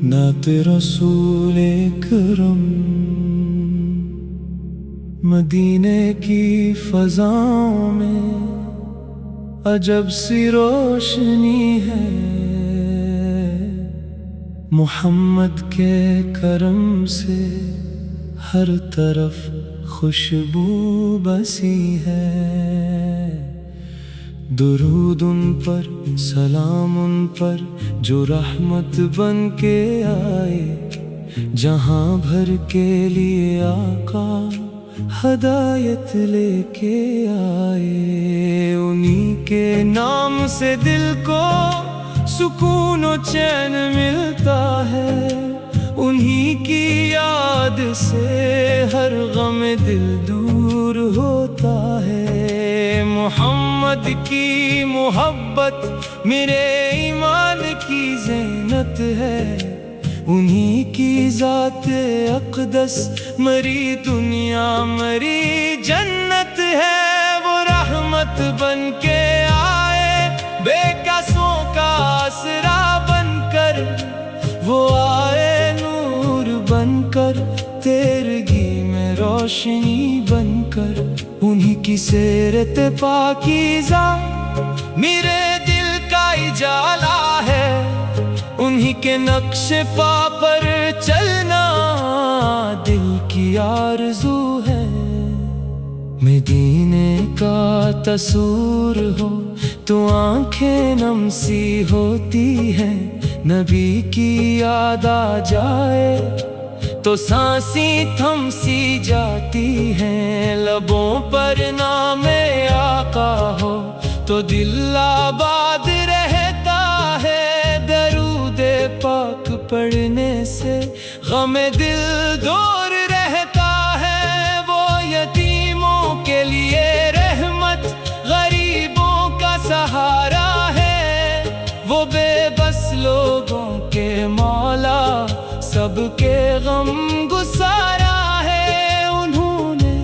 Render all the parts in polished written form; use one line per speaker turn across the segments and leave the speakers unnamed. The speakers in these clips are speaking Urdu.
نعت رسول اکرم مدینے کی فضاؤں میں عجب سی روشنی ہے، محمد کے کرم سے ہر طرف خوشبو بسی ہے۔ درود ان پر، سلام ان پر جو رحمت بن کے آئے، جہاں بھر کے لیے آقا ہدایت لے کے آئے۔ انہی کے نام سے دل کو سکون و چین ملتا ہے، انہی کی یاد سے ہر غم دل دور ہوتا ہے۔ محمد کی محبت میرے ایمان کی زینت ہے، انہی کی ذات اقدس مری دنیا مری جنت ہے۔ وہ رحمت بن کے آئے، بے قصوں کا آسرا بن کر، وہ آئے نور بن کر، تیرگی میں روشنی بن کر۔ انہی کی سیرت پاکیزہ میرے دل کا اجالا ہے، انہی کے نقش پا پر چلنا دل کی آرزو ہے۔ مدینے کا تصور ہو تو آنکھیں نم سی ہوتی ہیں، نبی کی یاد آ جائے تو سانسیں تھم سی جاتی ہیں۔ لبوں پر نام آقا ہو تو دل آباد رہتا ہے، درود پاک پڑھنے سے غم دل دور رہتا ہے۔ وہ یتیموں کے لیے رحمت، غریبوں کا سہارا ہے، وہ بے بس لوگوں کے مولا، سب کے غم گسارا ہے۔ انہوں نے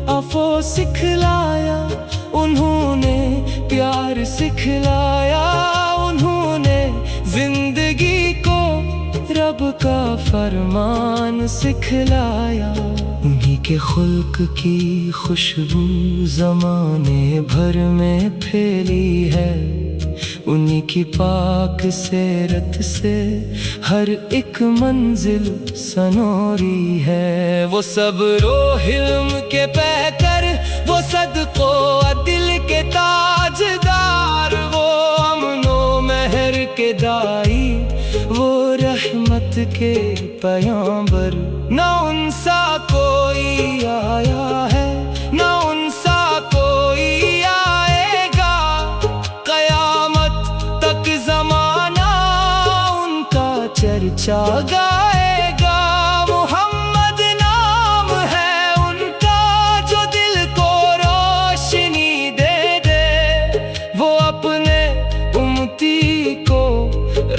عفو سکھلایا، انہوں نے پیار سکھلایا، انہوں نے زندگی کو رب کا فرمان سکھلایا۔ انہی کے خلق کی خوشبو زمانے بھر میں پھیلی ہے، انہی کی پاک سیرت سے ہر ایک منزل سنوری ہے۔ وہ صبر و حلم کے پیکر، وہ صدق و عدل کے تاجدار، وہ امن و مہر کے دائی، وہ رحمت کے پیامبر۔ نہ ان سا کوئی آیا ہے، نہ ان سا کوئی آئے گا، قیامت تک زمانہ ان کا چرچا گائے گا۔ محمد نام ہے ان کا جو دل کو روشنی دے دے، وہ اپنے امتی کو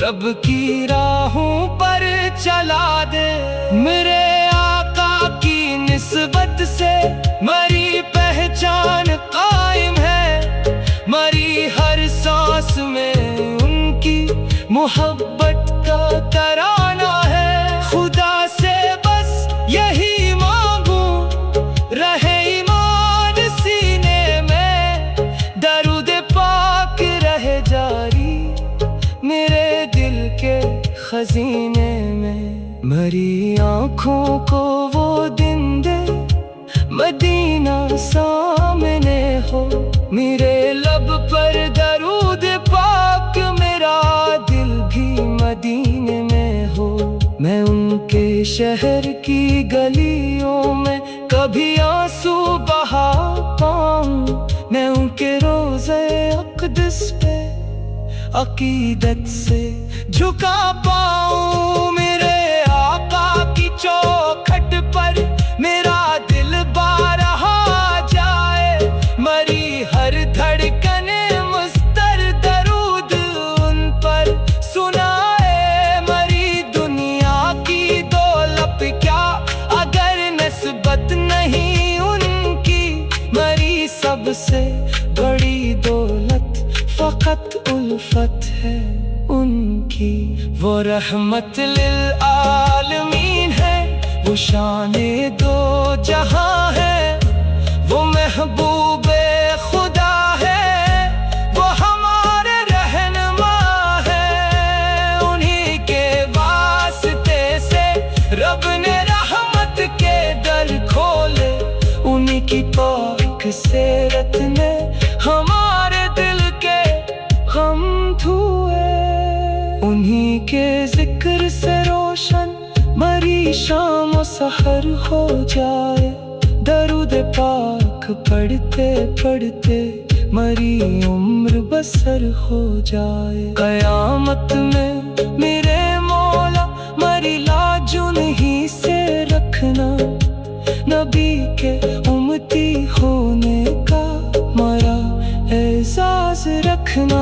رب کی راہوں پر چلا دے۔ میرے آقا کی نسبت سے مری پہچان قائم ہے، مری ہر سانس میں ان کی محبت کا ترانہ ہے۔ خدا سے بس یہی مانگوں، رہے ایمان سینے میں، درود پاک رہے جاری میرے دل کے خزینے میں۔ مری آنکھوں کو وہ دن دے، مدینہ سامنے ہو، میرے لب پر درود پاک، میرا دل بھی مدینے میں ہو۔ میں ان کے شہر کی گلیوں میں کبھی آنسو بہا پاؤں، میں ان کے روضے اقدس پہ عقیدت سے جھکا پاؤں۔ میرے آقا کی چوکھٹ پر میرا دل بارہا جائے، مری ہر دھڑکن مستر درود ان پر سنائے۔ مری دنیا کی دولت کیا اگر نسبت نہیں ان کی، مری سب سے بڑی دولت فقط بہت الفت ہے ان کی، وہ رحمت للعالمین ہے، وہ شان دو جہاں ہے، وہ محبوب خدا ہے، وہ ہمارے رہنما ہے، انہی کے واسطے سے رب نے رحمت کے در کھولے، انہی کی پاک سیرت نے ہمارے دل کے غم دھوئے، انہی کے ذکر سے روشن مری شام و سحر ہو جائے، درود پاک پڑھتے پڑھتے مری عمر بسر ہو جائے، قیامت میں میرے مولا مری لاج انہی سے رکھنا، نبی کے امتی ہونے کا مرا اعزاز رکھنا۔